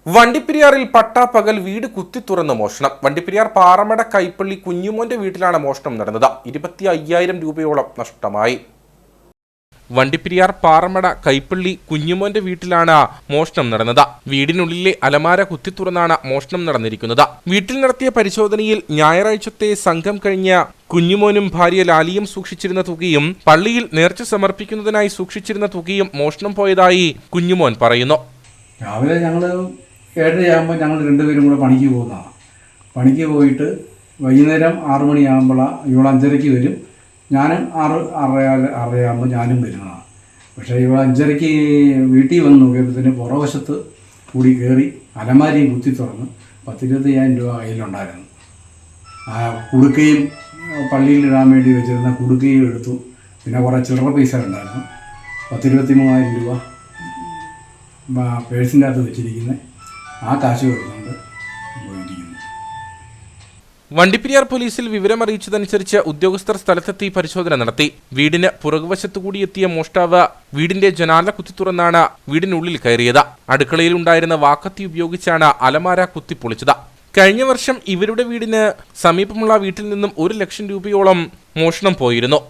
വണ്ടിപ്പെരിയാറിൽ പട്ടാപ്പകൽ വീട് കുത്തിത്തുറന്ന് മോഷണം. വണ്ടിപ്പെരിയാർ പാറമട കൈപ്പള്ളി കുഞ്ഞുമോന്റെ വീട്ടിലാണ് മോഷണം നടന്നത്. 25,000 രൂപയോളം നഷ്ടമായി. വണ്ടിപ്പെരിയാർ പാറമട കൈപ്പള്ളി കുഞ്ഞുമോന്റെ വീട്ടിലാണ് മോഷണം നടന്നത്. വീടിനുള്ളിലെ അലമാര കുത്തിത്തുറന്നാണ് മോഷണം നടന്നിരിക്കുന്നത്. വീട്ടിൽ നടത്തിയ പരിശോധനയിൽ ഞായറാഴ്ചത്തെ സംഘം കഴിഞ്ഞ കുഞ്ഞുമോനും ഭാര്യ ലാലിയും സൂക്ഷിച്ചിരുന്ന തുകയും പള്ളിയിൽ നേർച്ച സമർപ്പിക്കുന്നതിനായി സൂക്ഷിച്ചിരുന്ന തുകയും മോഷണം പോയതായി കുഞ്ഞുമോൻ പറയുന്നു. രാവിലെ ഞങ്ങൾ 7:30 ഞങ്ങൾ രണ്ടുപേരും കൂടെ പണിക്ക് പോകുന്നതാണ്. പണിക്ക് പോയിട്ട് വൈകുന്നേരം 6 മണിയാകുമ്പോഴാണ് ഇവൾ 5:30 വരും. ഞാനും 6:30 ഞാനും വരുന്നതാണ്. പക്ഷേ ഇവൾ 5:30 വീട്ടിൽ വന്ന് നോക്കിയപ്പോഴത്തേന് പുറവശത്ത് കൂടി കയറി അലമാരിയും കുത്തി തുറന്ന് 10,25,000 രൂപ കയ്യിലുണ്ടായിരുന്നു. ആ കുടുക്കയും പള്ളിയിലിടാൻ വേണ്ടി വെച്ചിരുന്ന കുടുക്കയും എടുത്തു. പിന്നെ കുറേ ചില്ലറ പൈസ ഉണ്ടായിരുന്നു. 10,23,000 രൂപ പേഴ്സിൻ്റെ അകത്ത് വെച്ചിരിക്കുന്നത് ആ കാശ് കൊടുത്തുകൊണ്ട് പോയിരിക്കുന്നു. വണ്ടിപ്പെരിയാർ പോലീസിൽ വിവരമറിയിച്ചതനുസരിച്ച് ഉദ്യോഗസ്ഥർ സ്ഥലത്തെത്തി പരിശോധന നടത്തി. വീടിന് പുറകുവശത്തുകൂടി എത്തിയ മോഷ്ടാവ് വീടിന്റെ ജനാല കുത്തിത്തുറന്നാണ് വീടിനുള്ളിൽ കയറിയത്. അടുക്കളയിൽ ഉണ്ടായിരുന്ന വാക്കത്തി ഉപയോഗിച്ചാണ് അലമാര കുത്തിപ്പൊളിച്ചത്. കഴിഞ്ഞ വർഷം ഇവരുടെ വീടിന് സമീപമുള്ള വീട്ടിൽ നിന്നും 1 ലക്ഷം രൂപയോളം മോഷണം പോയിരുന്നു.